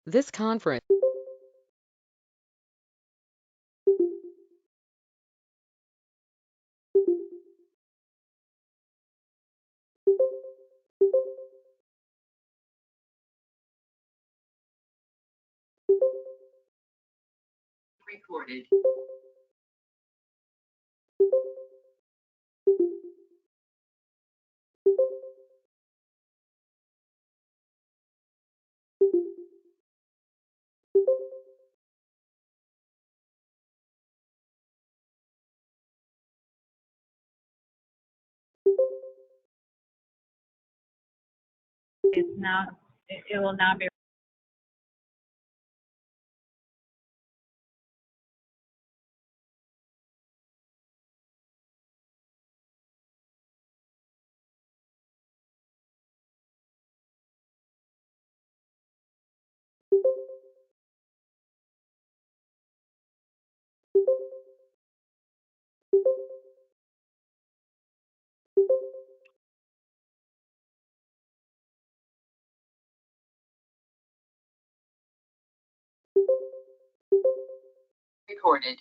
This conference recorded. It's now, it will now be. Recorded.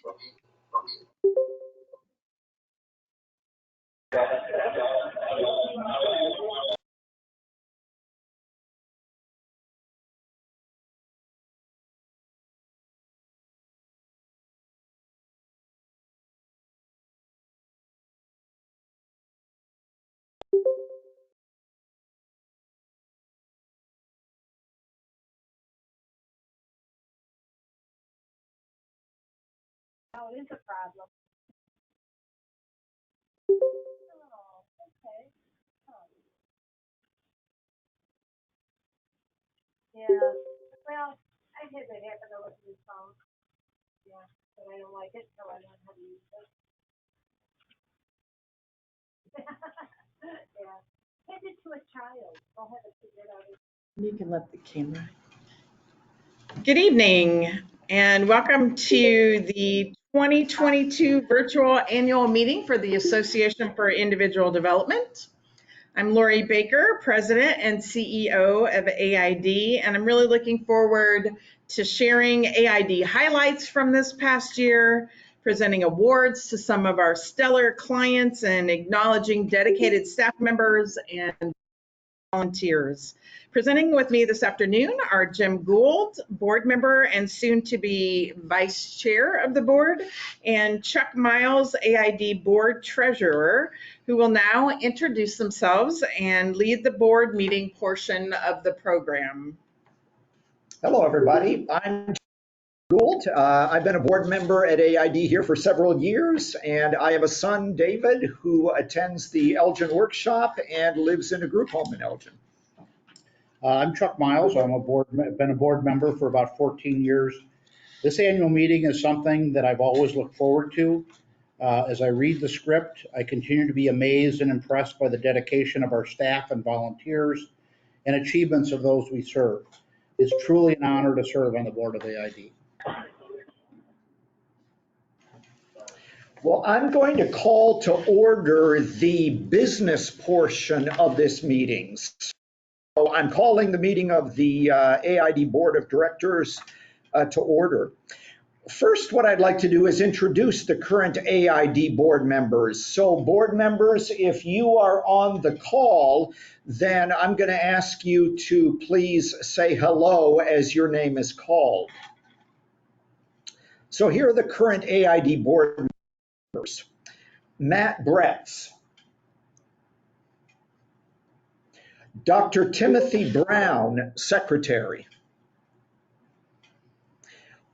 Oh, it is a problem. Okay. Yeah, well, I had that happen over the phone. Yeah, but I don't like it, so I learned how to use it. Yeah, hand it to a child, I'll have it figured out. You can let the camera. Good evening and welcome to the 2022 virtual annual meeting for the Association for Individual Development. I'm Lori Baker, President and CEO of AID, and I'm really looking forward to sharing AID highlights from this past year, presenting awards to some of our stellar clients, and acknowledging dedicated staff members and volunteers. Presenting with me this afternoon are Jim Gould, board member and soon to be vice chair of the board, and Chuck Miles, AID board treasurer, who will now introduce themselves and lead the board meeting portion of the program. Hello, everybody. I'm Gould. I've been a board member at AID here for several years, and I have a son, David, who attends the Elgin workshop and lives in a group home in Elgin. I'm Chuck Miles. I'm been a board member for about 14 years. This annual meeting is something that I've always looked forward to. As I read the script, I continue to be amazed and impressed by the dedication of our staff and volunteers and achievements of those we serve. It's truly an honor to serve on the board of AID. Well, I'm going to call to order the business portion of this meeting. So I'm calling the meeting of the AID Board of Directors to order. First, what I'd like to do is introduce the current AID board members. So board members, if you are on the call, then I'm going to ask you to please say hello as your name is called. So here are the current AID board members. Matt Bretz, Dr. Timothy Brown, Secretary,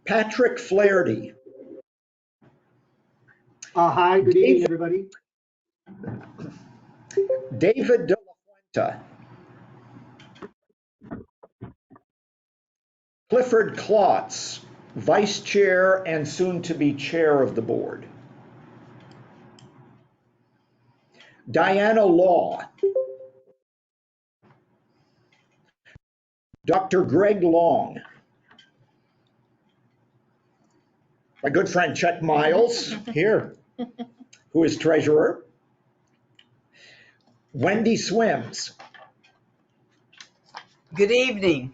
Patrick Flaherty. Hi, good evening, everybody. David De La Fuente, Clifford Klotz, Vice Chair and soon to be Chair of the Board. Diana Law, Dr. Greg Long, my good friend Chuck Miles, Here. who is Treasurer, Wendy Swims, Good evening.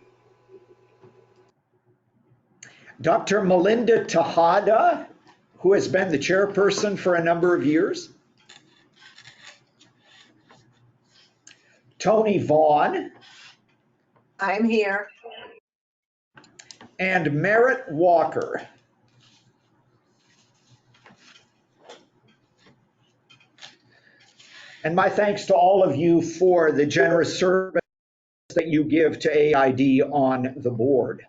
Dr. Melinda Tejada, who has been the chairperson for a number of years. Tony Vaughn. I'm here. And Merritt Walker. And my thanks to all of you for the generous service that you give to AID on the board.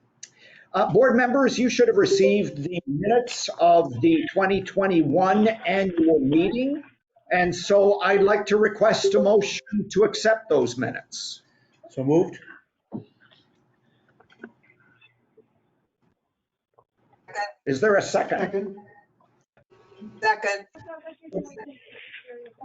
Board members, you should have received the minutes of the 2021 annual meeting. And so I'd like to request a motion to accept those minutes. So moved. Is there a second? Second. Second.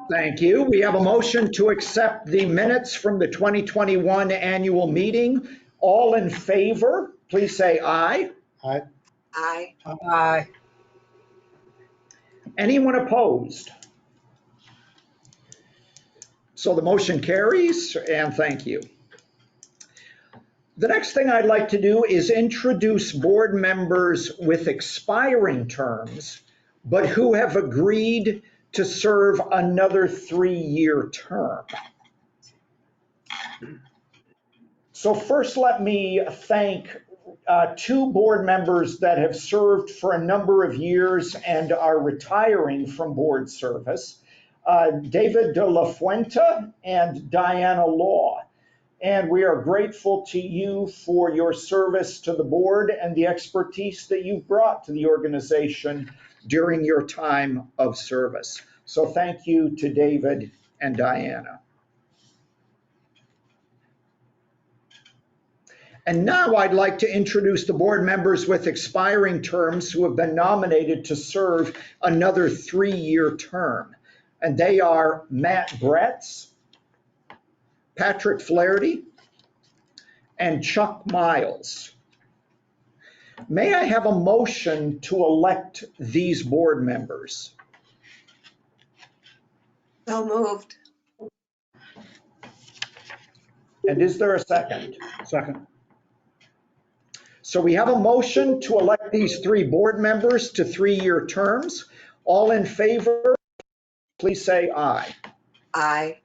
Thank you. We have a motion to accept the minutes from the 2021 annual meeting. All in favor, please say aye. Aye. Aye. Aye. Anyone opposed? So the motion carries, and thank you. The next thing I'd like to do is introduce board members with expiring terms, but who have agreed to serve another 3-year term. So first, let me thank 2 board members that have served for a number of years and are retiring from board service, David de la Fuente and Diana Law. And we are grateful to you for your service to the board and the expertise that you've brought to the organization during your time of service. So thank you to David and Diana. And now I'd like to introduce the board members with expiring terms who have been nominated to serve another 3-year term. And they are Matt Bretz, Patrick Flaherty, and Chuck Miles. May I have a motion to elect these board members? So moved. And is there a second? Second. So we have a motion to elect these 3 board members to 3-year terms. All in favor, please say aye. Aye.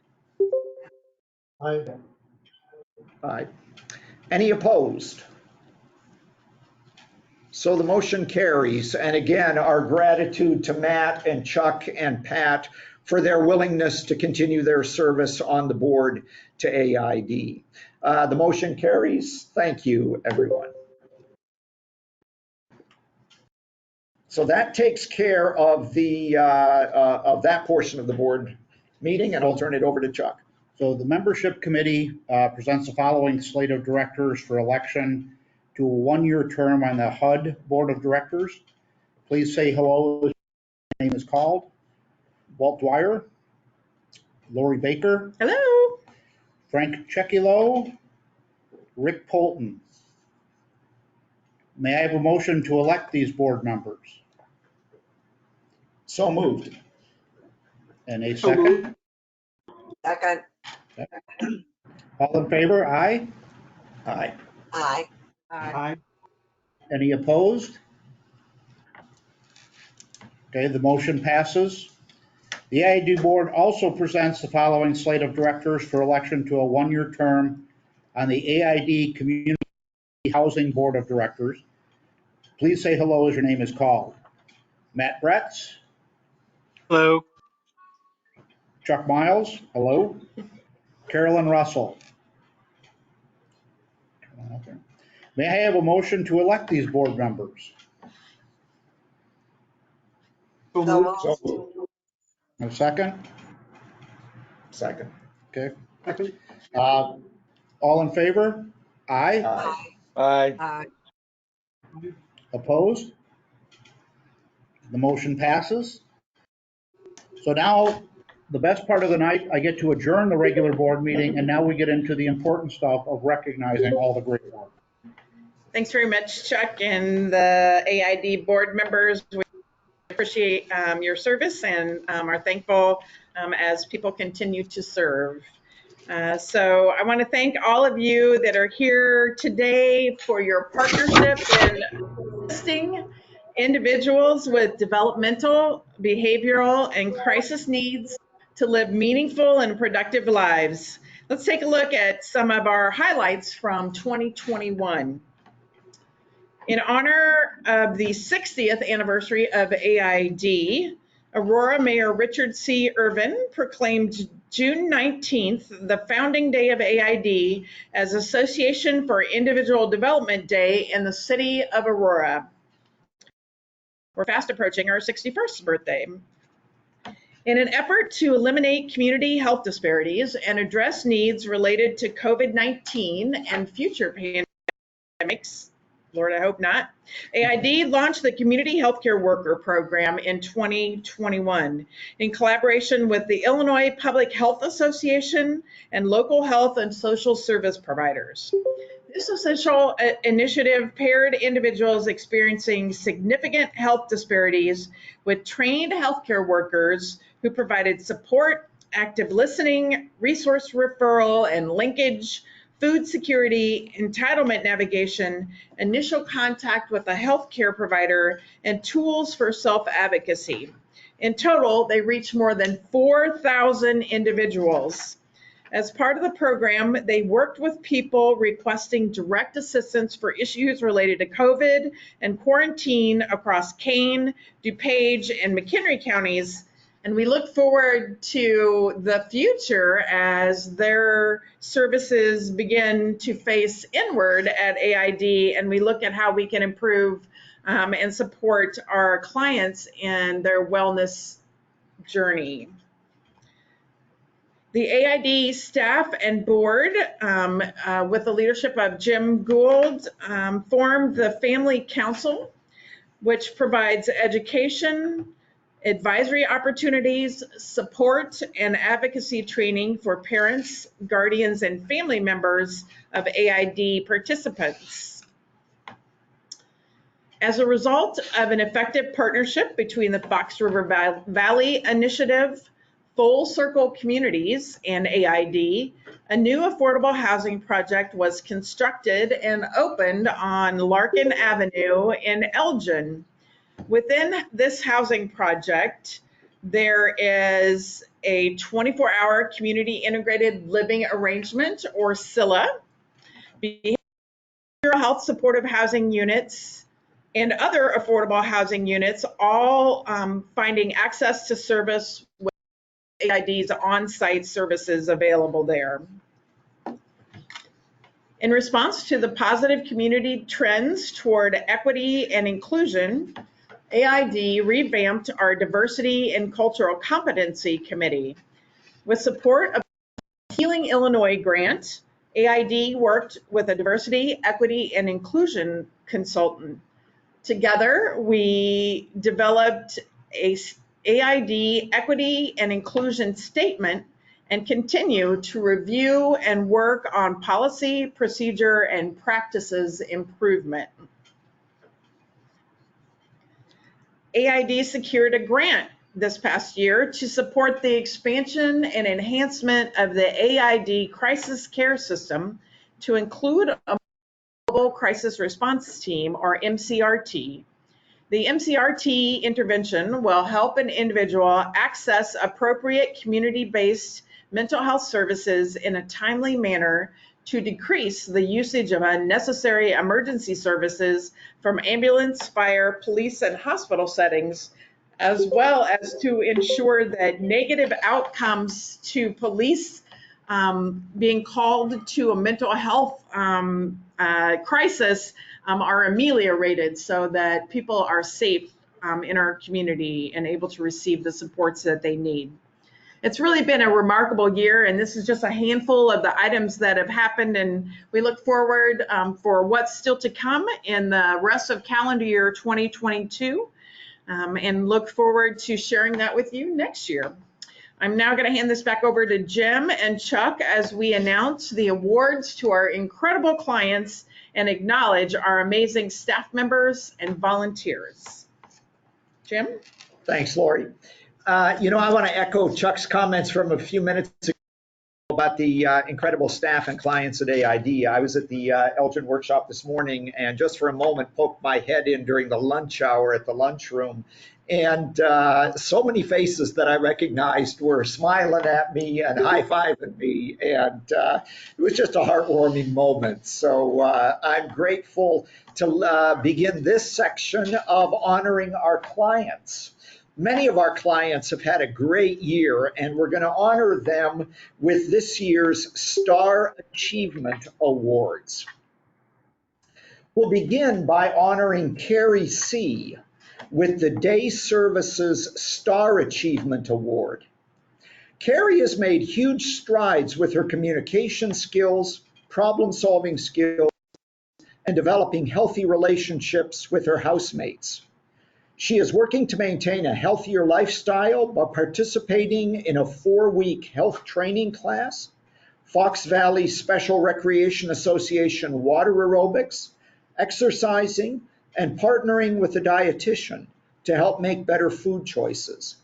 Aye. Aye. Any opposed? So the motion carries. And again, our gratitude to Matt and Chuck and Pat for their willingness to continue their service on the board to AID. The motion carries. Thank you, everyone. So that takes care of that portion of the board meeting, and I'll turn it over to Chuck. So the membership committee presents the following slate of directors for election to a 1-year term on the HUD Board of Directors. Please say hello as your name is called. Walt Dwyer, Lori Baker, Hello. Frank Chekilo, Rick Polton. May I have a motion to elect these board members? So moved. And a So second? moved. Second. All in favor? Aye. Aye. Aye. Aye. Any opposed? Okay, the motion passes. The AID board also presents the following slate of directors for election to a 1-year term on the AID Community Housing Board of Directors. Please say hello as your name is called. Matt Bretz, Hello. Chuck Miles, hello. Carolyn Russell. May I have a motion to elect these board members? So So moved. So moved. moved. A second? Second. Okay. Second. All in favor? Aye. Aye. Aye. Aye. Opposed? The motion passes. So now, the best part of the night, I get to adjourn the regular board meeting, and now we get into the important stuff of recognizing all the great work. Thanks very much, Chuck, and the AID board members. We appreciate your service and are thankful as people continue to serve. So I want to thank all of you that are here today for your partnership in assisting individuals with developmental, behavioral, and crisis needs to live meaningful and productive lives. Let's take a look at some of our highlights from 2021. In honor of the 60th anniversary of AID, Aurora Mayor Richard C. Irvin proclaimed June 19th, the founding day of AID, as Association for Individual Development Day in the city of Aurora. We're fast approaching our 61st birthday. In an effort to eliminate community health disparities and address needs related to COVID-19 and future pandemics, Lord, I hope not, AID launched the Community Healthcare Worker Program in 2021 in collaboration with the Illinois Public Health Association and local health and social service providers. This essential initiative paired individuals experiencing significant health disparities with trained healthcare workers who provided support, active listening, resource referral and linkage, food security, entitlement navigation, initial contact with a healthcare provider, and tools for self-advocacy. In total, they reached more than 4,000 individuals. As part of the program, they worked with people requesting direct assistance for issues related to COVID and quarantine across Kane, DuPage, and McHenry counties. And we look forward to the future as their services begin to face inward at AID, and we look at how we can improve and support our clients in their wellness journey. The AID staff and board, with the leadership of Jim Gould, formed the Family Council, which provides education, advisory opportunities, support, and advocacy training for parents, guardians, and family members of AID participants. As a result of an effective partnership between the Fox River Valley Initiative, Full Circle Communities, and AID, a new affordable housing project was constructed and opened on Larkin Avenue in Elgin. Within this housing project, there is a 24-hour community integrated living arrangement, or CILA, behavioral health supportive housing units, and other affordable housing units, all finding access to service with AID's on-site services available there. In response to the positive community trends toward equity and inclusion, AID revamped our Diversity and Cultural Competency Committee. With support of the Healing Illinois grant, AID worked with a diversity, equity, and inclusion consultant. Together, we developed a AID equity and inclusion statement and continue to review and work on policy, procedure, and practices improvement. AID secured a grant this past year to support the expansion and enhancement of the AID crisis care system to include a mobile crisis response team, or MCRT. The MCRT intervention will help an individual access appropriate community-based mental health services in a timely manner to decrease the usage of unnecessary emergency services from ambulance, fire, police, and hospital settings, as well as to ensure that negative outcomes to police being called to a mental health crisis are ameliorated so that people are safe in our community and able to receive the supports that they need. It's really been a remarkable year, and this is just a handful of the items that have happened, and we look forward for what's still to come in the rest of calendar year 2022, and look forward to sharing that with you next year. I'm now going to hand this back over to Jim and Chuck as we announce the awards to our incredible clients and acknowledge our amazing staff members and volunteers. Jim? Thanks, Lori. I want to echo Chuck's comments from a few minutes ago about the incredible staff and clients at AID. I was at the Elgin workshop this morning and just for a moment poked my head in during the lunch hour at the lunchroom. And so many faces that I recognized were smiling at me and high-fiving me. And it was just a heartwarming moment. So I'm grateful to begin this section of honoring our clients. Many of our clients have had a great year, and we're going to honor them with this year's Star Achievement Awards. We'll begin by honoring Carrie C. with the Day Services Star Achievement Award. Carrie has made huge strides with her communication skills, problem-solving skills, and developing healthy relationships with her housemates. She is working to maintain a healthier lifestyle by participating in a 4-week health training class, Fox Valley Special Recreation Association water aerobics, exercising, and partnering with a dietitian to help make better food choices.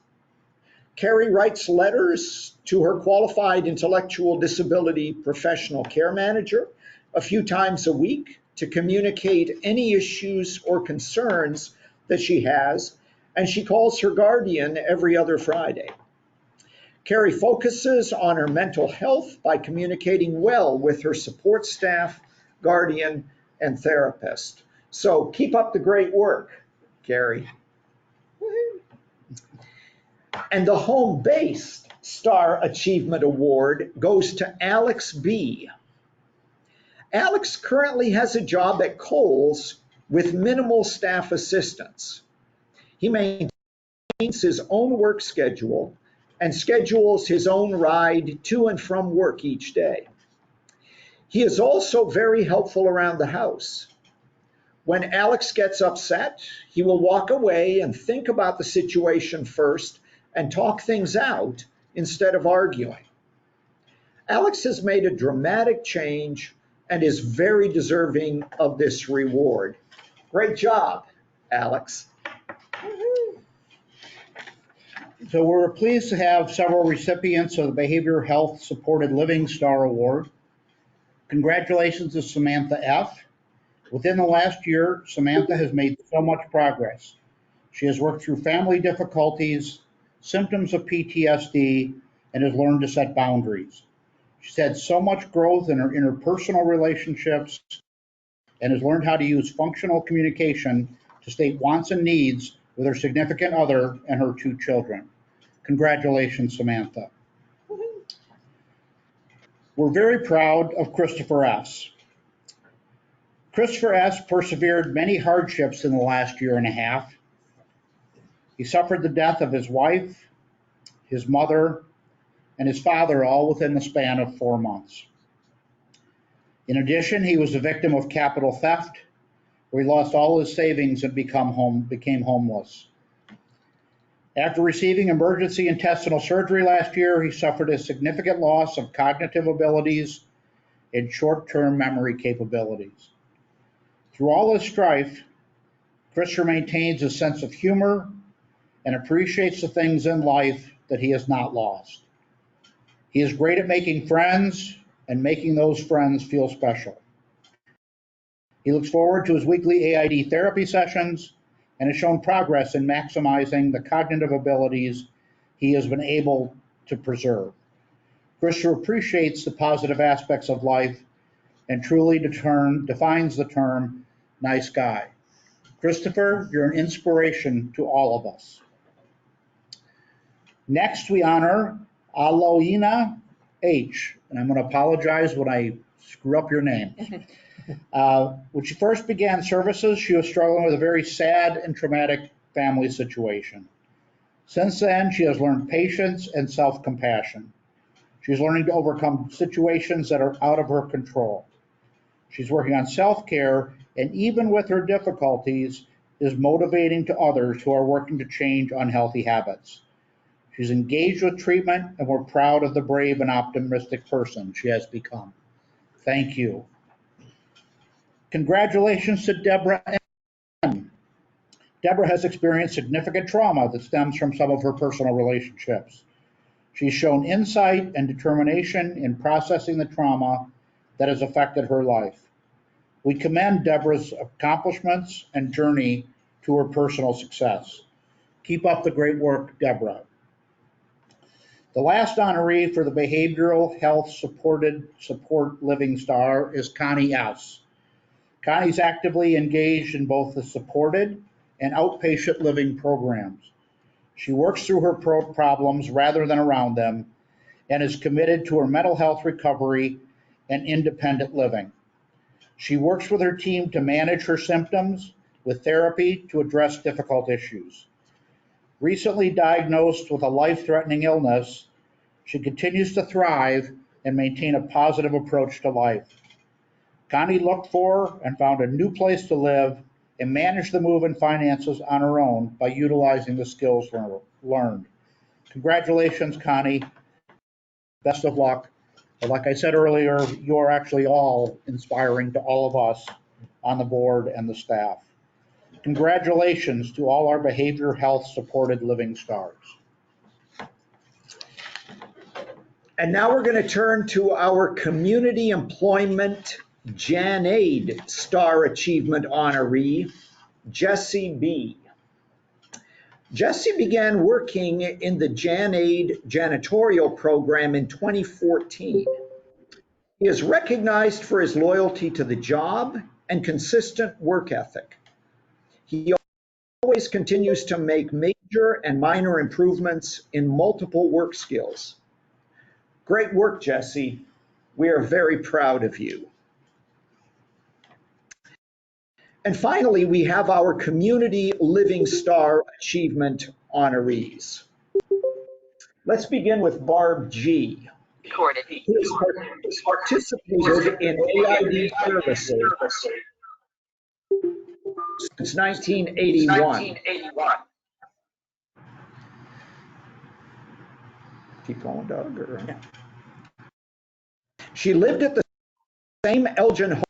Carrie writes letters to her qualified intellectual disability professional care manager a few times a week to communicate any issues or concerns that she has, and she calls her guardian every other Friday. Carrie focuses on her mental health by communicating well with her support staff, guardian, and therapist. So keep up the great work, Carrie. And the home-based Star Achievement Award goes to Alex B. Alex currently has a job at Kohl's with minimal staff assistance. He maintains his own work schedule and schedules his own ride to and from work each day. He is also very helpful around the house. When Alex gets upset, he will walk away and think about the situation first and talk things out instead of arguing. Alex has made a dramatic change and is very deserving of this reward. Great job, Alex. So we're pleased to have several recipients of the Behavioral Health Supported Living Star Award. Congratulations to Samantha F. Within the last year, Samantha has made so much progress. She has worked through family difficulties, symptoms of PTSD, and has learned to set boundaries. She's had so much growth in her interpersonal relationships and has learned how to use functional communication to state wants and needs with her significant other and her 2 children. Congratulations, Samantha. We're very proud of Christopher S. Christopher S. persevered many hardships in the last year and a half. He suffered the death of his wife, his mother, and his father all within the span of 4 months. In addition, he was a victim of capital theft, where he lost all his savings and became homeless. After receiving emergency intestinal surgery last year, he suffered a significant loss of cognitive abilities and short-term memory capabilities. Through all his strife, Christopher maintains a sense of humor and appreciates the things in life that he has not lost. He is great at making friends and making those friends feel special. He looks forward to his weekly AID therapy sessions and has shown progress in maximizing the cognitive abilities he has been able to preserve. Christopher appreciates the positive aspects of life and truly defines the term nice guy. Christopher, you're an inspiration to all of us. Next, we honor Aloina H. And I'm going to apologize when I screw up your name. When she first began services, she was struggling with a very sad and traumatic family situation. Since then, she has learned patience and self-compassion. She's learning to overcome situations that are out of her control. She's working on self-care, and even with her difficulties, is motivating to others who are working to change unhealthy habits. She's engaged with treatment, and we're proud of the brave and optimistic person she has become. Thank you. Congratulations to Deborah M. Deborah has experienced significant trauma that stems from some of her personal relationships. She's shown insight and determination in processing the trauma that has affected her life. We commend Deborah's accomplishments and journey to her personal success. Keep up the great work, Deborah. The last honoree for the Behavioral Health Support Living Star is Connie House. Connie's actively engaged in both the supported and outpatient living programs. She works through her problems rather than around them and is committed to her mental health recovery and independent living. She works with her team to manage her symptoms with therapy to address difficult issues. Recently diagnosed with a life-threatening illness, she continues to thrive and maintain a positive approach to life. Connie looked for and found a new place to live and managed the move and finances on her own by utilizing the skills learned. Congratulations, Connie. Best of luck. Like I said earlier, you're actually all inspiring to all of us on the board and the staff. Congratulations to all our behavior health supported living stars. And now we're going to turn to our Community Employment JANAID Star Achievement honoree, Jessie B. Jessie began working in the JANAID janitorial program in 2014. He is recognized for his loyalty to the job and consistent work ethic. He always continues to make major and minor improvements in multiple work skills. Great work, Jessie. We are very proud of you. And finally, we have our Community Living Star Achievement honorees. Let's begin with Barb G. Recorded. Who has participated in AID services since 1981. Keep going, Doug. Or... Yeah. She lived at the same Elgin home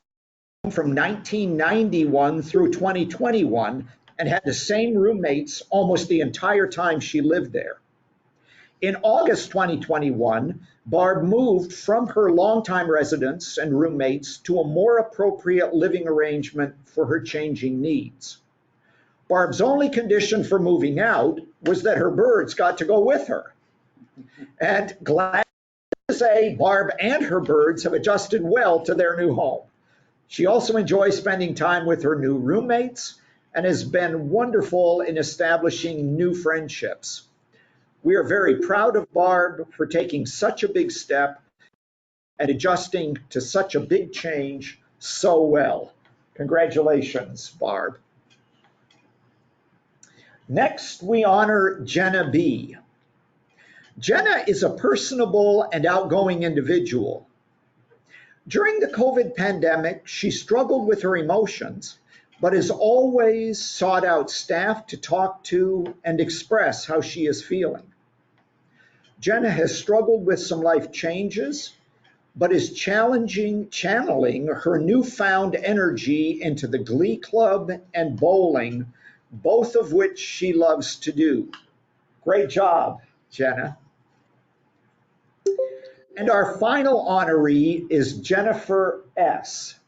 from 1991 through 2021 and had the same roommates almost the entire time she lived there. In August 2021, Barb moved from her longtime residence and roommates to a more appropriate living arrangement for her changing needs. Barb's only condition for moving out was that her birds got to go with her. And glad to say, Barb and her birds have adjusted well to their new home. She also enjoys spending time with her new roommates and has been wonderful in establishing new friendships. We are very proud of Barb for taking such a big step and adjusting to such a big change so well. Congratulations, Barb. Next, we honor Jenna B. Jenna is a personable and outgoing individual. During the COVID pandemic, she struggled with her emotions, but has always sought out staff to talk to and express how she is feeling. Jenna has struggled with some life changes, but is channeling her newfound energy into the Glee Club and bowling, both of which she loves to do. Great job, Jenna. And our final honoree is Jennifer S.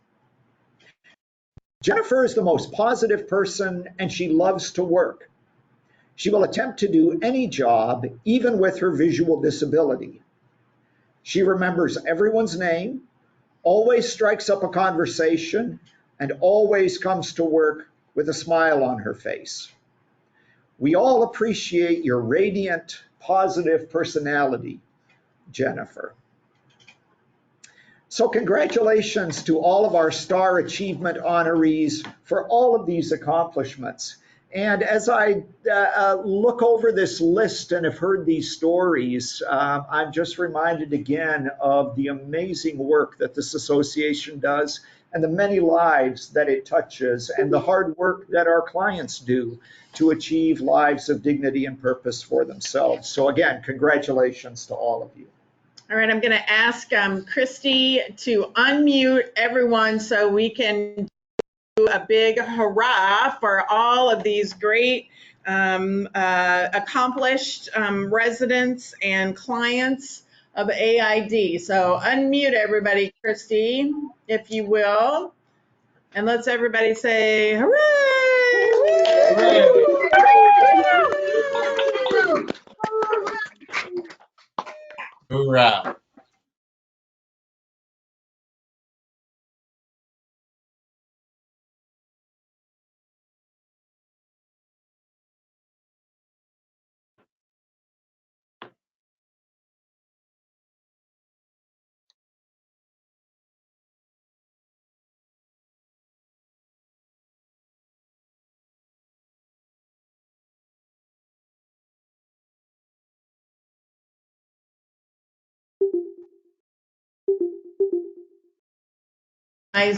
Jennifer is the most positive person and she loves to work. She will attempt to do any job, even with her visual disability. She remembers everyone's name, always strikes up a conversation, and always comes to work with a smile on her face. We all appreciate your radiant, positive personality, Jennifer. So congratulations to all of our Star Achievement honorees for all of these accomplishments. And as I look over this list and have heard these stories, I'm just reminded again of the amazing work that this association does and the many lives that it touches and the hard work that our clients do to achieve lives of dignity and purpose for themselves. So again, congratulations to all of you. All right, I'm going to ask Christy to unmute everyone so we can do a big hurrah for all of these great accomplished residents and clients of AID. So unmute everybody, Christy, if you will, and let's everybody say hooray! Hoorah.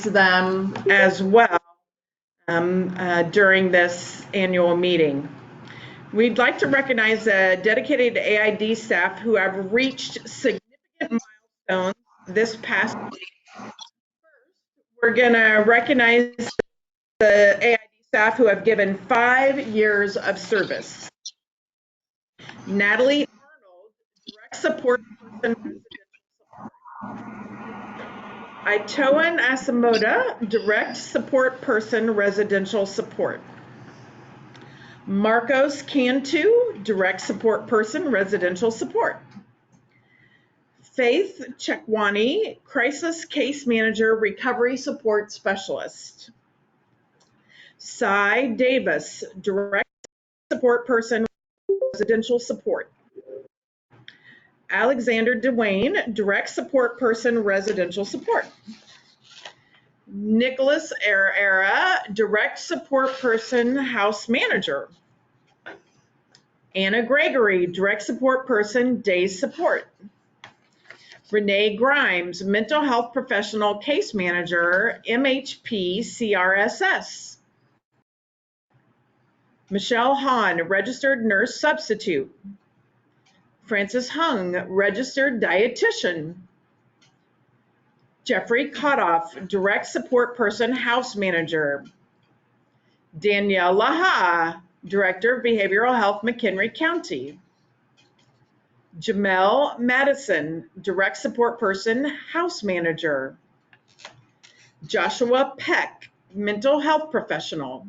Them as well during this annual meeting. We'd like to recognize the dedicated AID staff who have reached significant milestones this past week. We're going to recognize the AID staff who have given 5 years of service. Natalie Arnold, direct support person, Itoan Asamoda, direct support person, residential support. Marcos Cantu, direct support person, residential support. Faith Chekwani, crisis case manager, recovery support specialist. Cy Davis, direct support person, residential support. Alexander Dwayne, direct support person, residential support. Nicholas Era, direct support person, house manager. Anna Gregory, direct support person, days support. Renee Grimes, mental health professional, case manager, MHP CRSS. Michelle Hahn, registered nurse substitute. Frances Hung, registered dietitian. Jeffrey Kotoff, direct support person, house manager. Danielle Laha, director of behavioral health, McHenry County. Jamel Madison, direct support person, house manager. Joshua Peck, mental health professional.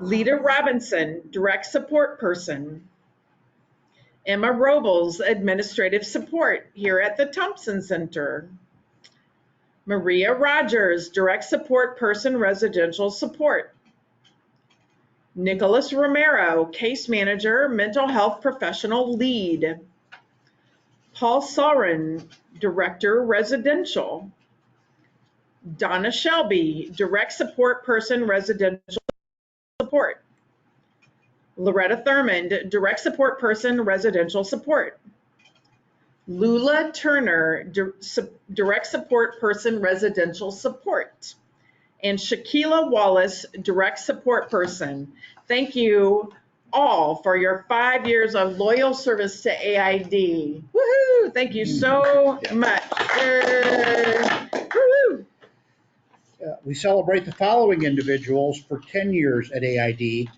Lita Robinson, direct support person. Emma Robles, administrative support here at the Thompson Center. Maria Rogers, direct support person, residential support. Nicholas Romero, case manager, mental health professional lead. Paul Soren, director, residential. Donna Shelby, direct support person, residential support. Loretta Thurmond, direct support person, residential support. Lula Turner, direct support person, residential support. And Shaquila Wallace, direct support person. Thank you all for your 5 years of loyal service to AID. Woohoo! Thank you so much. Woohoo! We celebrate the following individuals for 10 years at AID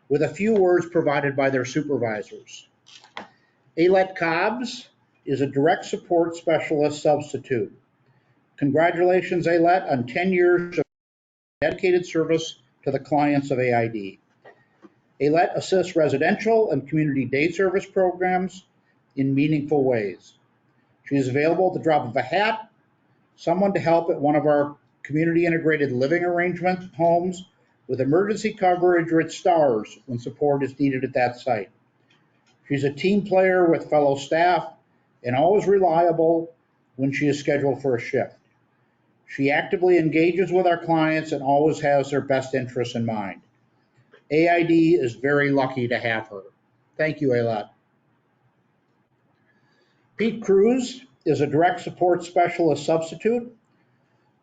with a few words provided by their supervisors. Ailette Cobbs is a direct support specialist substitute. Congratulations, Ailette, on 10 years of dedicated service to the clients of AID. Ailette assists residential and community day service programs in meaningful ways. She is available at the drop of a hat, someone to help at one of our community integrated living arrangement homes with emergency coverage or at STARS when support is needed at that site. She's a team player with fellow staff and always reliable when she is scheduled for a shift. She actively engages with our clients and always has their best interests in mind. AID is very lucky to have her. Thank you, Ailette. Pete Cruz is a direct support specialist substitute.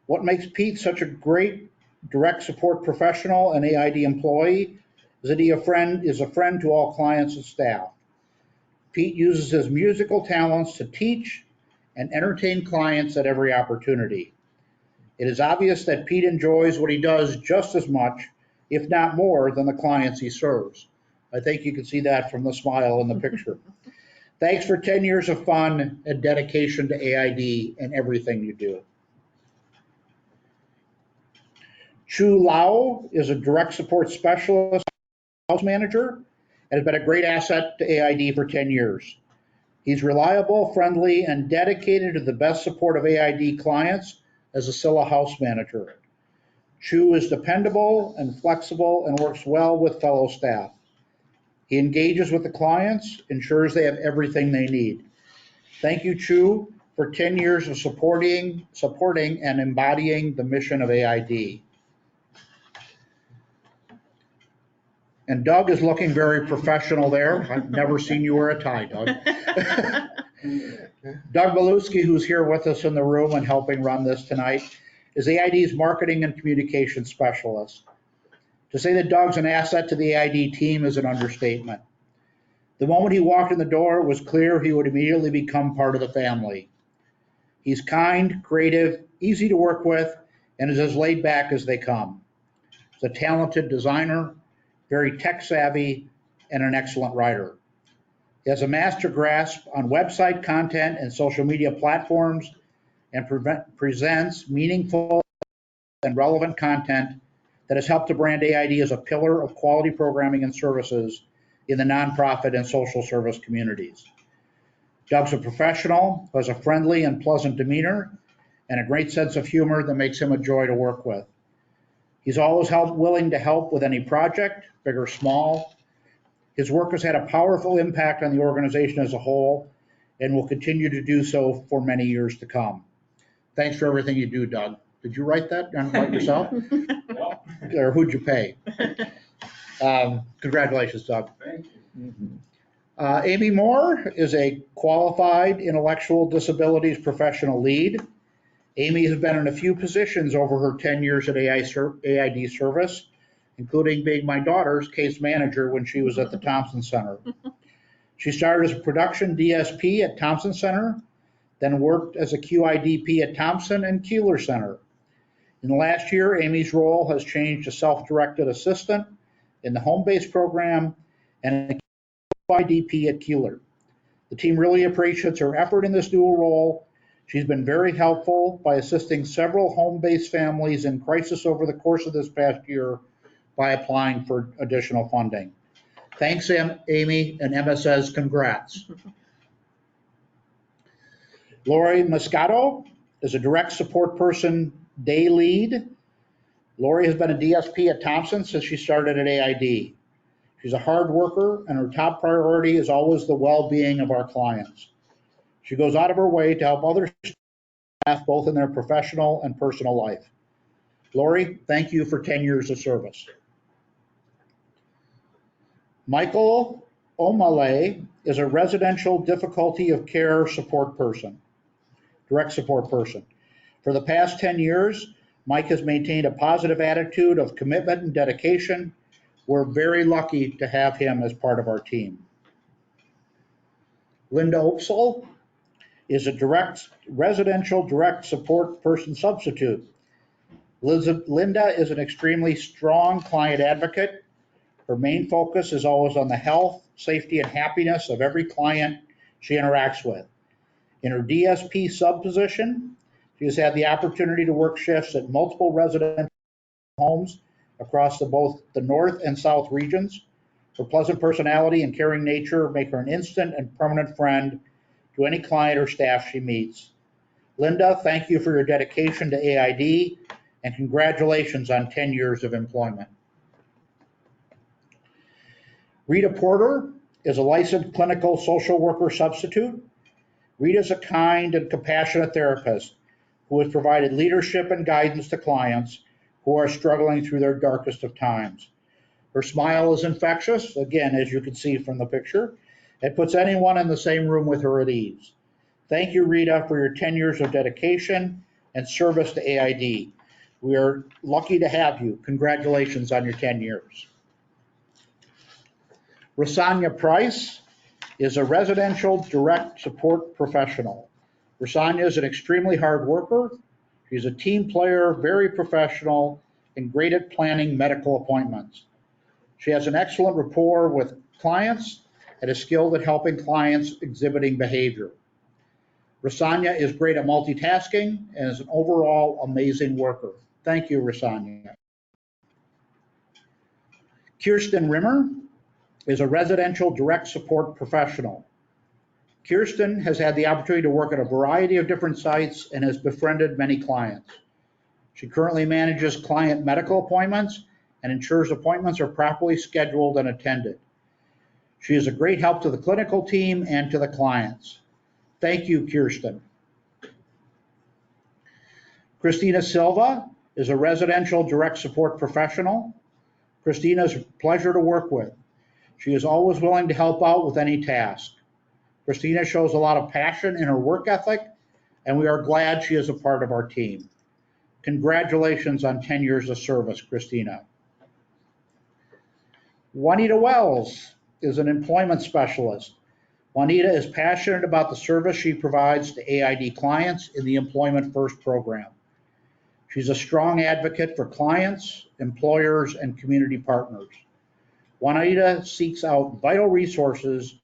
What makes Pete such a great direct support professional and AID employee is that he is a friend to all clients and staff. Pete uses his musical talents to teach and entertain clients at every opportunity. It is obvious that Pete enjoys what he does just as much if not more, than the clients he serves. I think you can see that from the smile in the picture. Thanks for 10 years of fun and dedication to AID and everything you do. Chu Lau is a direct support specialist, house manager, and has been a great asset to AID for 10 years. He's reliable, friendly, and dedicated to the best support of AID clients as a Scylla house manager. Chu is dependable and flexible and works well with fellow staff. He engages with the clients, ensures they have everything they need. Thank you, Chu, for 10 years of supporting and embodying the mission of AID. And Doug is looking very professional there. I've never seen you wear a tie, Doug. Doug Belewski, who's here with us in the room and helping run this tonight, is AID's marketing and communication specialist. To say that Doug's an asset to the AID team is an understatement. The moment he walked in the door, it was clear he would immediately become part of the family. He's kind, creative, easy to work with, and is as laid back as they come. He's a talented designer, very tech savvy, and an excellent writer. He has a master grasp on website content and social media platforms and presents meaningful and relevant content that has helped to brand AID as a pillar of quality programming and services in the nonprofit and social service communities. Doug's a professional who has a friendly and pleasant demeanor and a great sense of humor that makes him a joy to work with. He's always willing to help with any project, big or small. His work has had a powerful impact on the organization as a whole and will continue to do so for many years to come. Thanks for everything you do, Doug. Did you write that about yourself? Or who'd you pay? Congratulations, Doug. Thank you. Amy Moore is a qualified intellectual disabilities professional lead. Amy has been in a few positions over her 10 years at AID service, including being my daughter's case manager when she was at the Thompson Center. She started as a production DSP at Thompson Center, then worked as a QIDP at Thompson and Keeler Center. In the last year, Amy's role has changed to self-directed assistant in the home-based program and QIDP at Keeler. The team really appreciates her effort in this dual role. She's been very helpful by assisting several home-based families in crisis over the course of this past year by applying for additional funding. Thanks, Amy, and MSS, congrats. Lori Moscato is a direct support person day lead. Lori has been a DSP at Thompson since she started at AID. She's a hard worker, and her top priority is always the well-being of our clients. She goes out of her way to help other staff both in their professional and personal life. Lori, thank you for 10 years of service. Michael Omale is a residential difficulty of care support person, direct support person. For the past 10 years, Mike has maintained a positive attitude of commitment and dedication. We're very lucky to have him as part of our team. Linda Opsel is a residential direct support person substitute. Linda is an extremely strong client advocate. Her main focus is always on the health, safety, and happiness of every client she interacts with. In her DSP sub position, she has had the opportunity to work shifts at multiple residential homes across both the north and south regions. Her pleasant personality and caring nature make her an instant and permanent friend to any client or staff she meets. Linda, thank you for your dedication to AID and congratulations on 10 years of employment. Rita Porter is a licensed clinical social worker substitute. Rita is a kind and compassionate therapist who has provided leadership and guidance to clients who are struggling through their darkest of times. Her smile is infectious, again, as you can see from the picture. It puts anyone in the same room with her at ease. Thank you, Rita, for your 10 years of dedication and service to AID. We are lucky to have you. Congratulations on your 10 years. Rasanya Price is a residential direct support professional. Rasanya is an extremely hard worker. She's a team player, very professional, and great at planning medical appointments. She has an excellent rapport with clients and is skilled at helping clients exhibiting behavior. Rasanya is great at multitasking and is an overall amazing worker. Thank you, Rasanya. Kirsten Rimmer is a residential direct support professional. Kirsten has had the opportunity to work at a variety of different sites and has befriended many clients. She currently manages client medical appointments and ensures appointments are properly scheduled and attended. She is a great help to the clinical team and to the clients. Thank you, Kirsten. Christina Silva is a residential direct support professional. Christina is a pleasure to work with. She is always willing to help out with any task. Christina shows a lot of passion in her work ethic, and we are glad she is a part of our team. Congratulations on 10 years of service, Christina. Juanita Wells is an employment specialist. Juanita is passionate about the service she provides to AID clients in the Employment First program. She's a strong advocate for clients, employers, and community partners. Juanita seeks out vital resources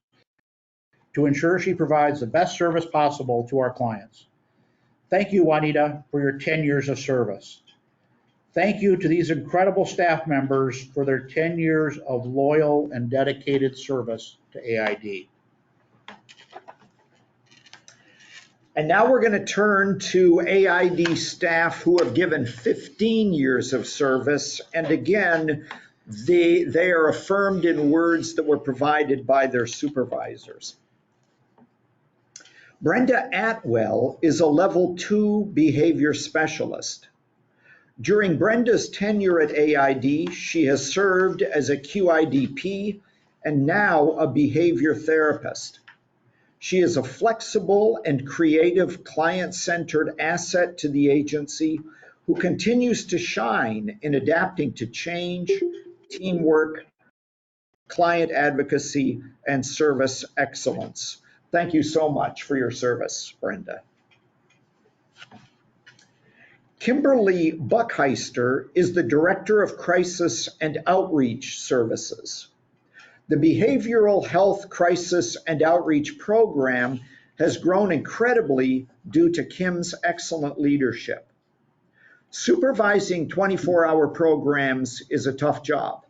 to ensure she provides the best service possible to our clients. Thank you, Juanita, for your 10 years of service. Thank you to these incredible staff members for their 10 years of loyal and dedicated service to AID. And now we're going to turn to AID staff who have given 15 years of service. And again, they are affirmed in words that were provided by their supervisors. Brenda Atwell is a level 2 behavior specialist. During Brenda's tenure at AID, she has served as a QIDP and now a behavior therapist. She is a flexible and creative client-centered asset to the agency who continues to shine in adapting to change, teamwork, client advocacy, and service excellence. Thank you so much for your service, Brenda. Kimberly Buckheister is the Director of Crisis and Outreach Services. The Behavioral Health Crisis and Outreach Program has grown incredibly due to Kim's excellent leadership. Supervising 24-hour programs is a tough job,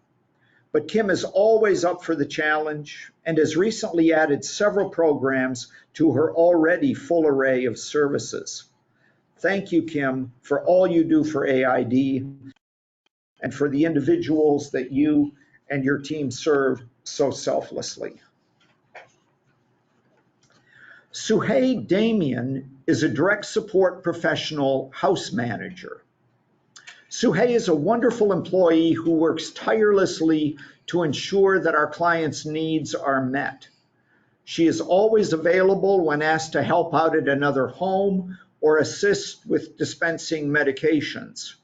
but Kim is always up for the challenge and has recently added several programs to her already full array of services. Thank you, Kim, for all you do for AID and for the individuals that you and your team serve so selflessly. Suhay Damien is a direct support professional house manager. Suhay is a wonderful employee who works tirelessly to ensure that our clients' needs are met. She is always available when asked to help out at another home or assist with dispensing medications.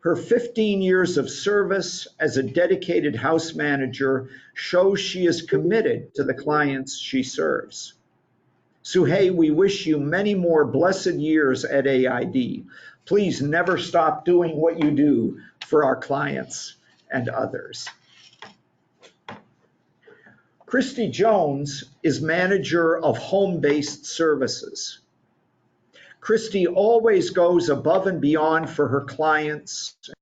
Her 15 years of service as a dedicated house manager shows she is committed to the clients she serves. Suhay, we wish you many more blessed years at AID. Please never stop doing what you do for our clients and others. Christy Jones is manager of home-based services. Christy always goes above and beyond for her clients and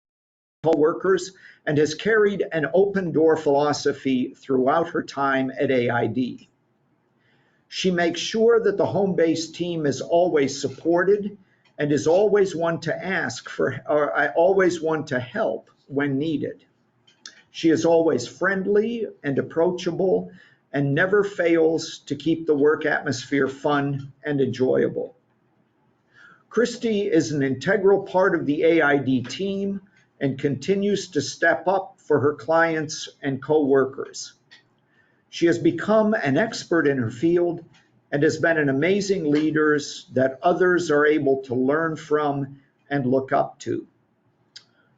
co-workers and has carried an open door philosophy throughout her time at AID. She makes sure that the home-based team is always supported and is always one to ask for, or always one to help when needed. She is always friendly and approachable and never fails to keep the work atmosphere fun and enjoyable. Christy is an integral part of the AID team and continues to step up for her clients and co-workers. She has become an expert in her field and has been an amazing leader that others are able to learn from and look up to.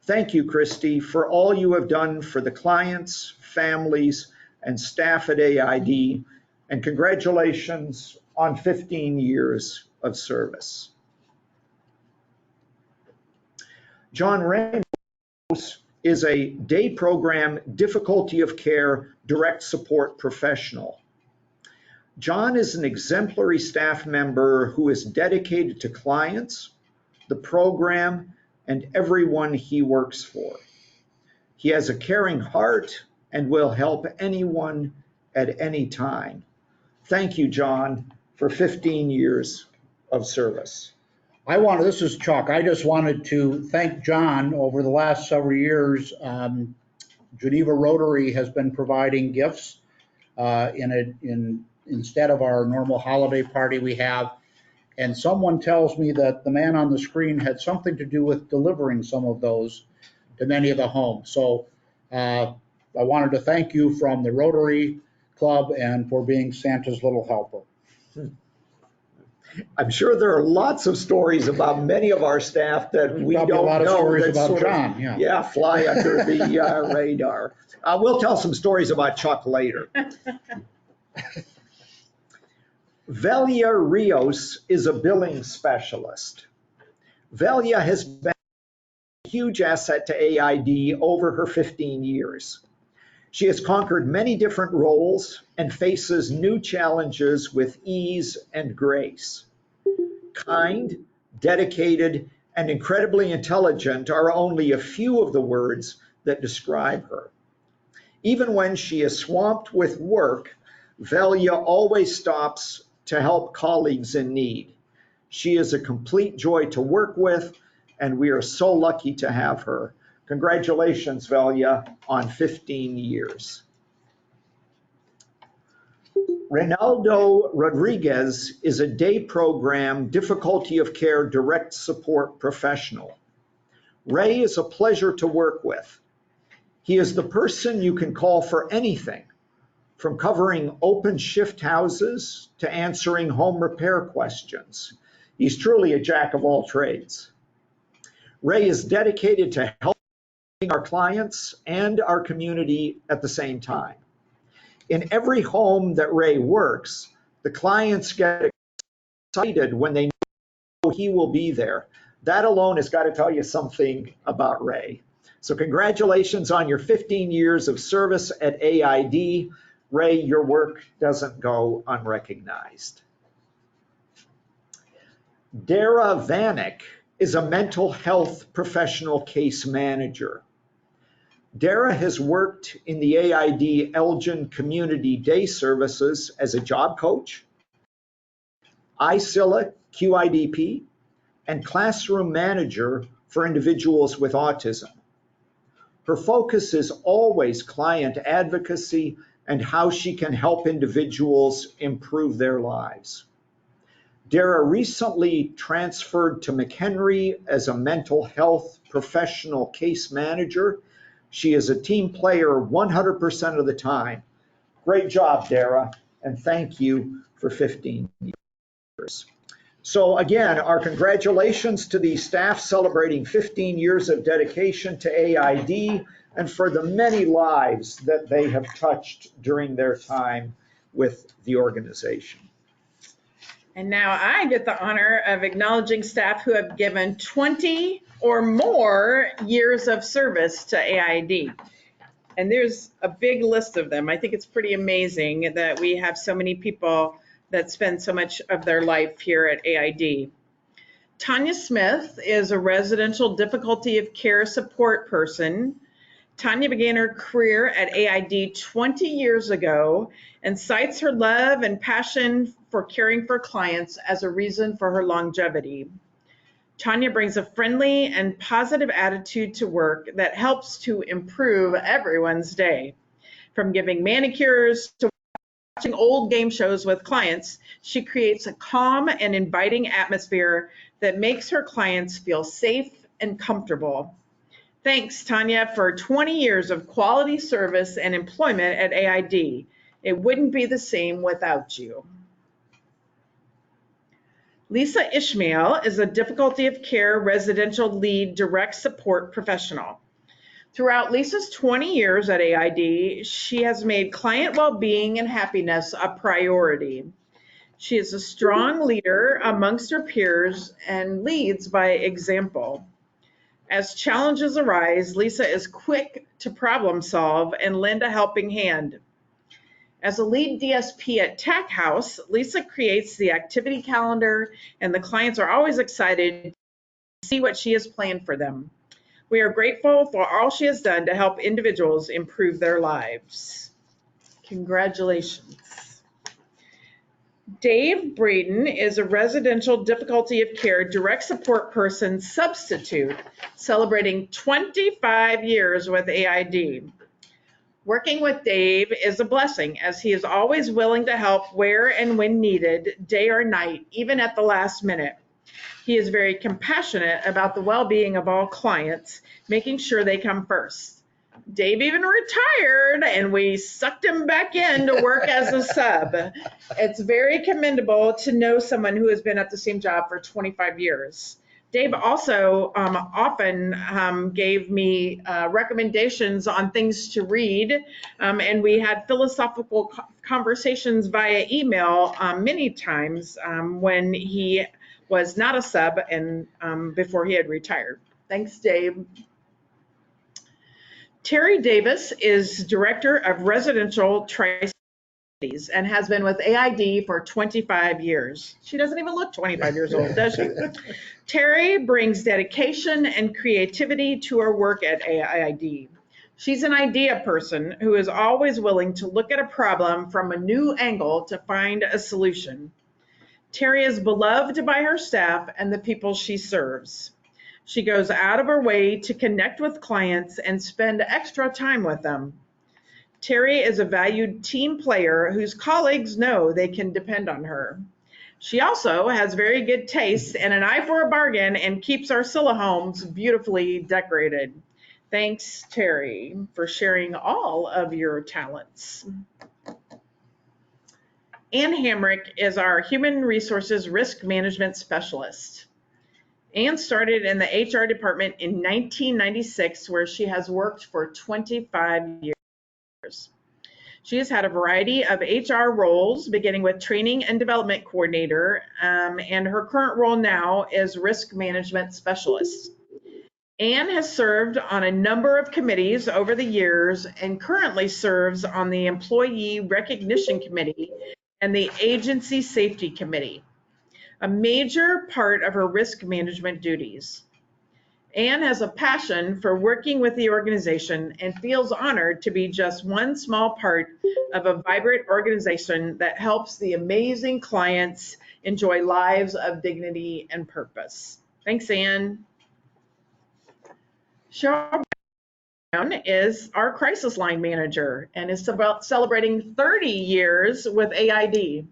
Thank you, Christy, for all you have done for the clients, families, and staff at AID, and congratulations on 15 years of service. John Raymond is a day program difficulty of care direct support professional. John is an exemplary staff member who is dedicated to clients, the program, and everyone he works for. He has a caring heart and will help anyone at any time. Thank you, John, for 15 years of service. This is Chuck. I just wanted to thank John. Over the last several years, Geneva Rotary has been providing gifts instead of our normal holiday party we have. And someone tells me that the man on the screen had something to do with delivering some of those to many of the homes. So I wanted to thank you from the Rotary Club and for being Santa's little helper. I'm sure there are lots of stories about many of our staff that we don't know. A lot of stories about sort John, of, yeah, fly under the radar. We'll tell some stories about Chuck later. Velia Rios is a billing specialist. Velia has been a huge asset to AID over her 15 years. She has conquered many different roles and faces new challenges with ease and grace. Kind, dedicated, and incredibly intelligent are only a few of the words that describe her. Even when she is swamped with work, Velia always stops to help colleagues in need. She is a complete joy to work with, and we are so lucky to have her. Congratulations, Velia, on 15 years. Ronaldo Rodriguez is a day program difficulty of care direct support professional. Ray is a pleasure to work with. He is the person you can call for anything, from covering open shift houses to answering home repair questions. He's truly a jack of all trades. Ray is dedicated to helping our clients and our community at the same time. In every home that Ray works, the clients get excited when they know he will be there. That alone has got to tell you something about Ray. So congratulations on your 15 years of service at AID. Ray, your work doesn't go unrecognized. Dara Vanek is a mental health professional case manager. Dara has worked in the AID Elgin Community Day Services as a job coach, ISILA QIDP, and classroom manager for individuals with autism. Her focus is always client advocacy and how she can help individuals improve their lives. Dara recently transferred to McHenry as a mental health professional case manager. She is a team player 100% of the time. Great job, Dara, and thank you for 15 years. So again, our congratulations to the staff celebrating 15 years of dedication to AID and for the many lives that they have touched during their time with the organization. And now I get the honor of acknowledging staff who have given 20 or more years of service to AID. And there's a big list of them. I think it's pretty amazing that we have so many people that spend so much of their life here at AID. Tanya Smith is a residential difficulty of care support person. Tanya began her career at AID 20 years ago and cites her love and passion for caring for clients as a reason for her longevity. Tanya brings a friendly and positive attitude to work that helps to improve everyone's day. From giving manicures to watching old game shows with clients, she creates a calm and inviting atmosphere that makes her clients feel safe and comfortable. Thanks, Tanya, for 20 years of quality service and employment at AID. It wouldn't be the same without you. Lisa Ishmael is a difficulty of care residential lead direct support professional. Throughout Lisa's 20 years at AID, she has made client well-being and happiness a priority. She is a strong leader amongst her peers and leads by example. As challenges arise, Lisa is quick to problem solve and lend a helping hand. As a lead DSP at Tech House, Lisa creates the activity calendar, and the clients are always excited to see what she has planned for them. We are grateful for all she has done to help individuals improve their lives. Congratulations. Dave Braden is a residential difficulty of care direct support person substitute celebrating 25 years with AID. Working with Dave is a blessing as he is always willing to help where and when needed, day or night, even at the last minute. He is very compassionate about the well-being of all clients, making sure they come first. Dave even retired and we sucked him back in to work as a sub. It's very commendable to know someone who has been at the same job for 25 years. Dave also often gave me recommendations on things to read, and we had philosophical conversations via email many times when he was not a sub and before he had retired. Thanks, Dave. Terry Davis is Director of Residential Tri-Cities and has been with AID for 25 years. She doesn't even look 25 years old, does she? Terry brings dedication and creativity to her work at AID. She's an idea person who is always willing to look at a problem from a new angle to find a solution. Terry is beloved by her staff and the people she serves. She goes out of her way to connect with clients and spend extra time with them. Terry is a valued team player whose colleagues know they can depend on her. She also has very good taste and an eye for a bargain and keeps our Scylla homes beautifully decorated. Thanks, Terry, for sharing all of your talents. Ann Hamrick is our Human Resources Risk Management Specialist. Ann started in the HR department in 1996, where she has worked for 25 years. She has had a variety of HR roles, beginning with training and development coordinator, and her current role now is risk management specialist. Ann has served on a number of committees over the years and currently serves on the Employee Recognition Committee and the Agency Safety Committee, a major part of her risk management duties. Ann has a passion for working with the organization and feels honored to be just one small part of a vibrant organization that helps the amazing clients enjoy lives of dignity and purpose. Thanks, Ann. Cheryl Brown is our crisis line manager and is celebrating 30 years with AID.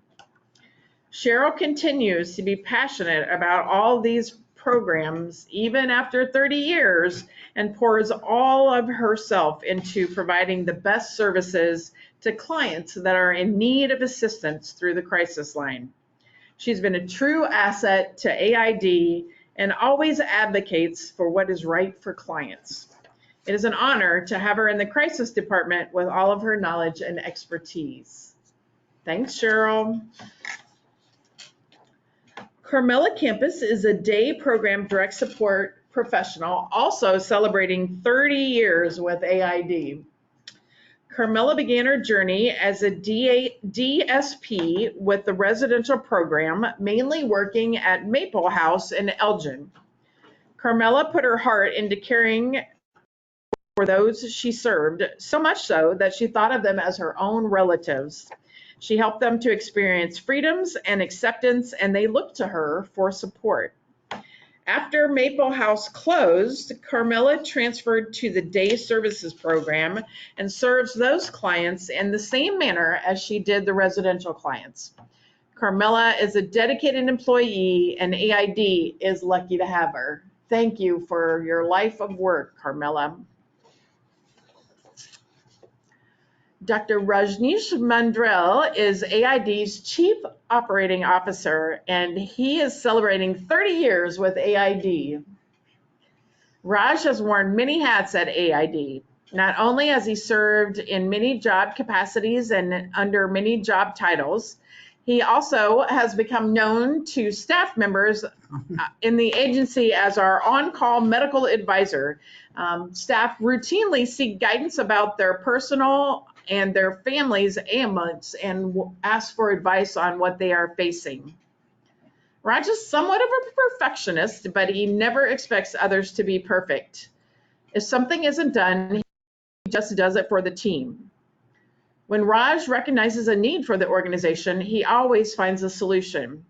Cheryl continues to be passionate about all these programs even after 30 years and pours all of herself into providing the best services to clients that are in need of assistance through the crisis line. She's been a true asset to AID and always advocates for what is right for clients. It is an honor to have her in the crisis department with all of her knowledge and expertise. Thanks, Cheryl. Carmela Campus is a day program direct support professional, also celebrating 30 years with AID. Carmela began her journey as a DSP with the residential program, mainly working at Maple House in Elgin. Carmela put her heart into caring for those she served, so much so that she thought of them as her own relatives. She helped them to experience freedoms and acceptance, and they looked to her for support. After Maple House closed, Carmela transferred to the day services program and serves those clients in the same manner as she did the residential clients. Carmela is a dedicated employee, and AID is lucky to have her. Thank you for your life of work, Carmela. Dr. Rajneesh Mandrell is AID's Chief Operating Officer, and he is celebrating 30 years with AID. Raj has worn many hats at AID. Not only has he served in many job capacities and under many job titles, He also has become known to staff members in the agency as our on-call medical advisor. Staff routinely seek guidance about their personal and their families' ailments and ask for advice on what they are facing. Raj is somewhat of a perfectionist, but he never expects others to be perfect. If something isn't done, he just does it for the team. When Raj recognizes a need for the organization, he always finds a solution.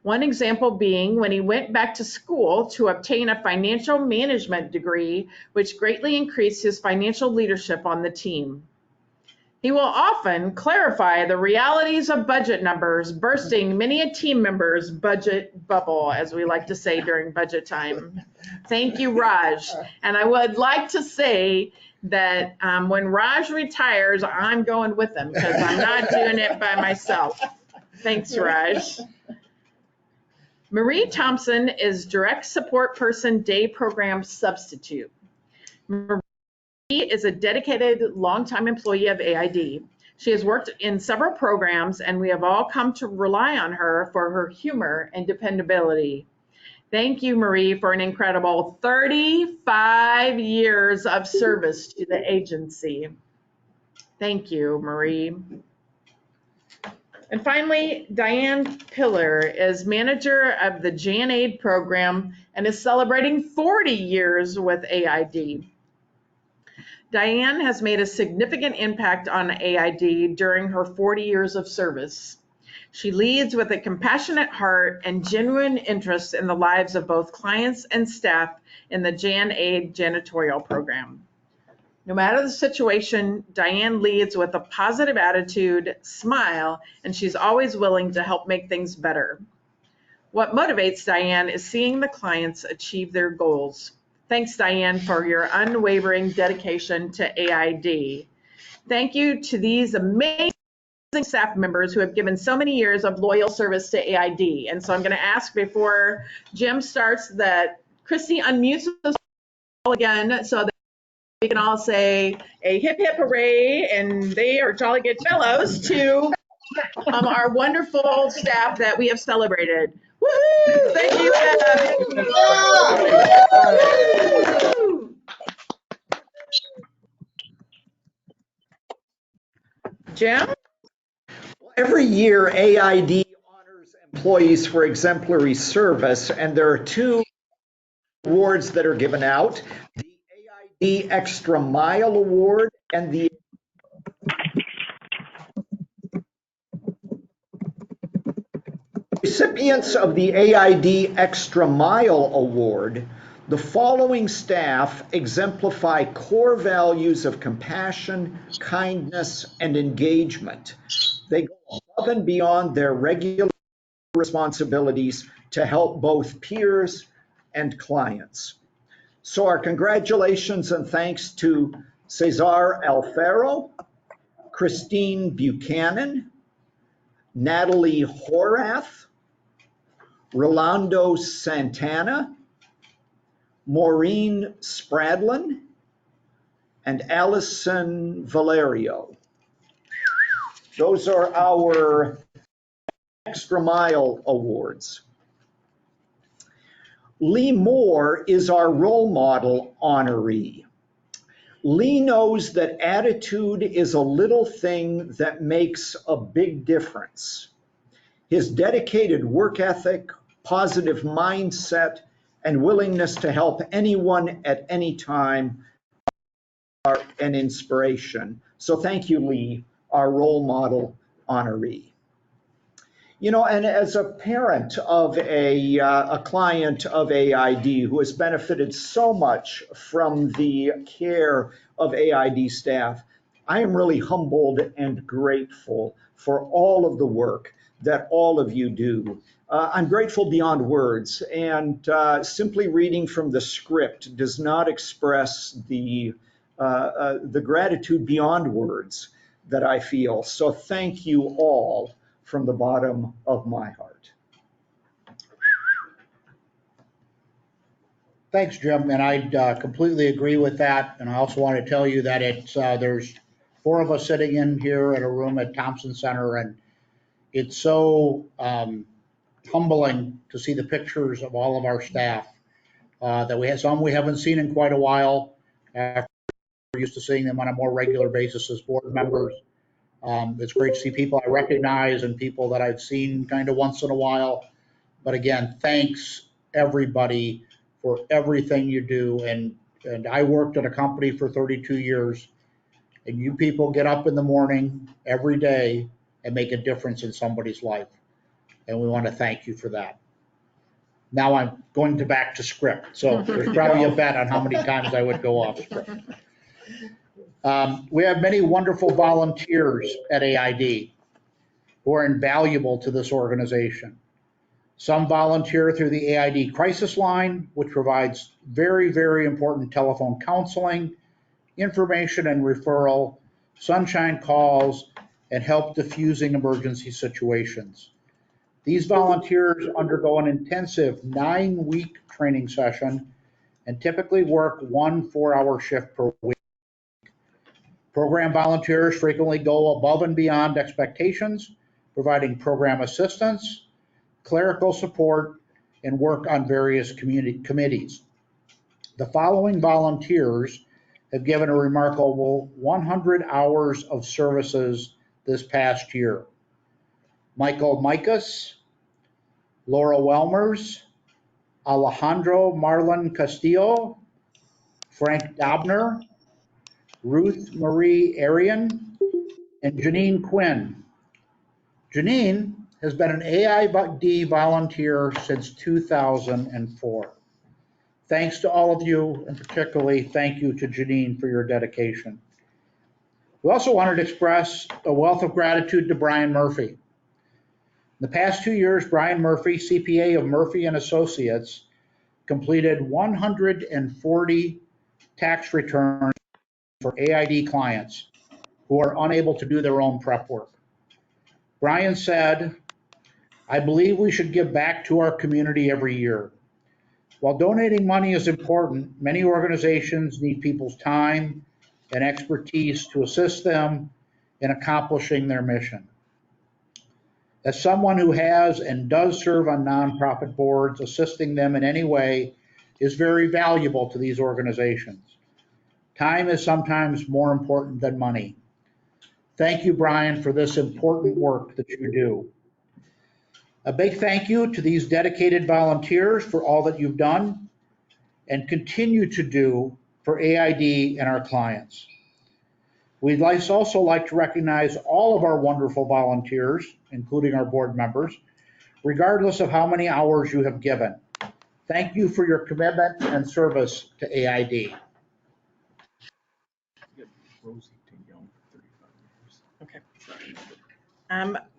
One example being when he went back to school to obtain a financial management degree, which greatly increased his financial leadership on the team. He will often clarify the realities of budget numbers, bursting many a team member's budget bubble, as we like to say during budget time. Thank you, Raj. And I would like to say that when Raj retires, I'm going with him because I'm not doing it by myself. Thanks, Raj. Marie Thompson is direct support person day program substitute. Marie is a dedicated longtime employee of AID. She has worked in several programs and we have all come to rely on her for her humor and dependability. Thank you, Marie, for an incredible 35 years of service to the agency. Thank you, Marie. And finally, Diane Pillar is manager of the Jan Aid program and is celebrating 40 years with AID. Diane has made a significant impact on AID during her 40 years of service. She leads with a compassionate heart and genuine interest in the lives of both clients and staff in the Jan Aid janitorial program. No matter the situation, Diane leads with a positive attitude, smile, and she's always willing to help make things better. What motivates Diane is seeing the clients achieve their goals. Thanks, Diane, for your unwavering dedication to AID. Thank you to these amazing staff members who have given so many years of loyal service to AID. And so I'm going to ask before Jim starts that Christy unmutes us all again so that we can all say a hip hip hooray, and they are jolly good fellows to our wonderful staff that we have celebrated. Woohoo! Thank you, Jim? Every year, AID honors employees for exemplary service, and there are two awards that are given out, the AID Extra Mile Award and the recipients of the AID Extra Mile Award. The following staff exemplify core values of compassion, kindness, and engagement. They go above and beyond their regular responsibilities to help both peers and clients. So our congratulations and thanks to Cesar Alfaro, Christine Buchanan, Natalie Horath, Rolando Santana, Maureen Spradlin, and Allison Valerio. Those are our Extra Mile Awards. Lee Moore is our role model honoree. Lee knows that attitude is a little thing that makes a big difference. His dedicated work ethic, positive mindset, and willingness to help anyone at any time are an inspiration. So thank you, Lee, our role model honoree. You know, and as a parent of a client of AID who has benefited so much from the care of AID staff, I am really humbled and grateful for all of the work that all of you do. I'm grateful beyond words, and simply reading from the script does not express the gratitude beyond words that I feel. So thank you all from the bottom of my heart. Thanks, Jim, and I completely agree with that. And I also want to tell you that it's there's 4 of us sitting in here in a room at Thompson Center, and It's so humbling to see the pictures of all of our staff that we have. Some we haven't seen in quite a while. After we're used to seeing them on a more regular basis as board members. It's great to see people I recognize and people that I've seen kind of once in a while. But again, thanks everybody for everything you do. And I worked at a company for 32 years, and you people get up in the morning every day and make a difference in somebody's life. And we want to thank you for that. Now I'm going back to script. So there's probably a bet on how many times I would go off script. We have many wonderful volunteers at AID who are invaluable to this organization. Some volunteer through the AID crisis line, which provides very, very important telephone counseling, information and referral, sunshine calls, and help diffusing emergency situations. These volunteers undergo an intensive 9-week training session and typically work 1 4-hour shift per week. Program volunteers frequently go above and beyond expectations, providing program assistance, clerical support, and work on various community committees. The following volunteers have given a remarkable 100 hours of services this past year. Michael Micas, Laura Welmers, Alejandro Marlon Castillo, Frank Dobner, Ruth Marie Arian, and Janine Quinn. Janine has been an AID volunteer since 2004. Thanks to all of you, and particularly thank you to Janine for your dedication. We also wanted to express a wealth of gratitude to Brian Murphy. In the past 2 years, Brian Murphy, CPA of Murphy and Associates, completed 140 tax returns for AID clients who are unable to do their own prep work. Brian said, "I believe we should give back to our community every year. While donating money is important, many organizations need people's time and expertise to assist them in accomplishing their mission. As someone who has and does serve on nonprofit boards, assisting them in any way is very valuable to these organizations. Time is sometimes more important than money. Thank you, Brian, for this important work that you do. A big thank you to these dedicated volunteers for all that you've done and continue to do for AID and our clients. We'd also like to recognize all of our wonderful volunteers, including our board members, regardless of how many hours you have given. Thank you for your commitment and service to AID.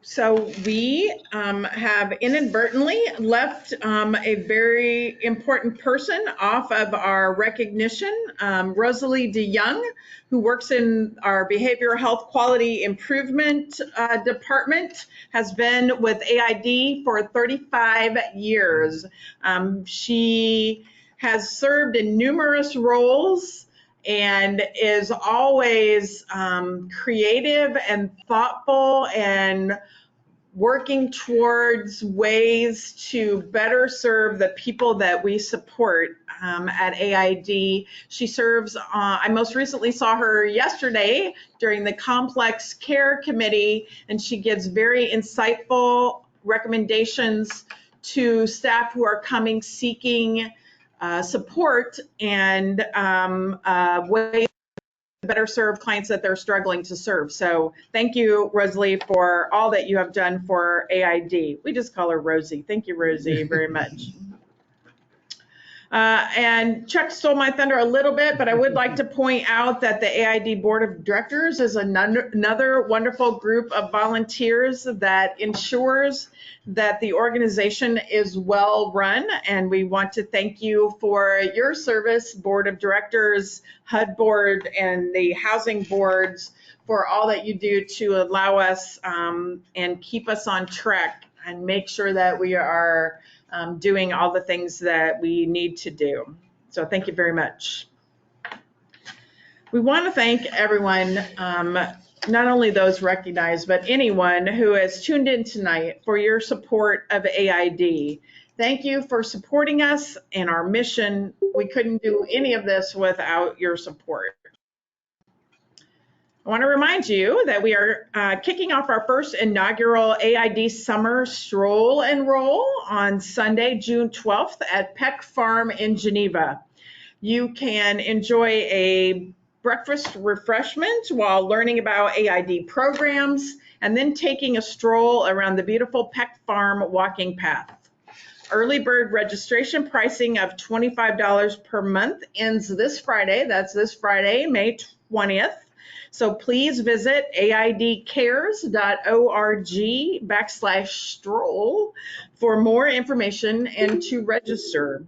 So we have inadvertently left a very important person off of our recognition. Rosalie DeYoung, who works in our Behavioral Health Quality Improvement Department, has been with AID for 35 years. She has served in numerous roles and is always creative and thoughtful and working towards ways to better serve the people that we support at AID. She serves, I most recently saw her yesterday during the Complex Care Committee, and she gives very insightful recommendations to staff who are coming seeking support and ways to better serve clients that they're struggling to serve. So thank you, Rosalie, for all that you have done for AID. We just call her Rosie. Thank you, Rosie, very much. And Chuck stole my thunder a little bit, but I would like to point out that the AID Board of Directors is another wonderful group of volunteers that ensures that the organization is well run. And we want to thank you for your service, Board of Directors, HUD Board, and the housing boards for all that you do to allow us and keep us on track and make sure that we are doing all the things that we need to do. So thank you very much. We want to thank everyone not only those recognized, but anyone who has tuned in tonight for your support of AID. Thank you for supporting us and our mission. We couldn't do any of this without your support. I want to remind you that we are kicking off our first inaugural AID Summer Stroll and Roll on Sunday, June 12th at Peck Farm in Geneva. You can enjoy a breakfast refreshment while learning about AID programs and then taking a stroll around the beautiful Peck Farm walking path. Early bird registration pricing of $25 per month ends this Friday. That's this Friday, May 20th. So please visit aidcares.org/stroll for more information and to register.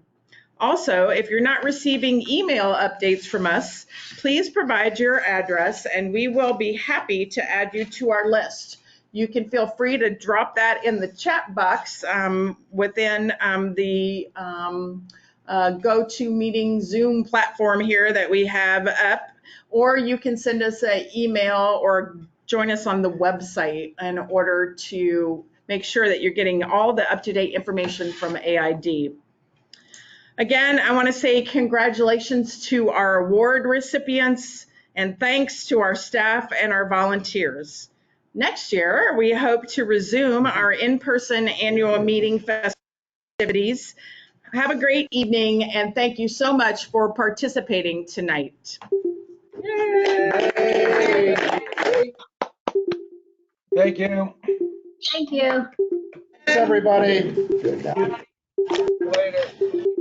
Also, if you're not receiving email updates from us, please provide your address and we will be happy to add you to our list. You can feel free to drop that in the chat box within the GoToMeeting Zoom platform here that we have up, or you can send us an email or join us on the website in order to make sure that you're getting all the up-to-date information from AID. Again, I want to say congratulations to our award recipients and thanks to our staff and our volunteers. Next year, we hope to resume our in-person annual meeting festivities. Have a great evening and thank you so much for participating tonight. Yay! Thank you. Thank you. Thanks, everybody. Good night. Later.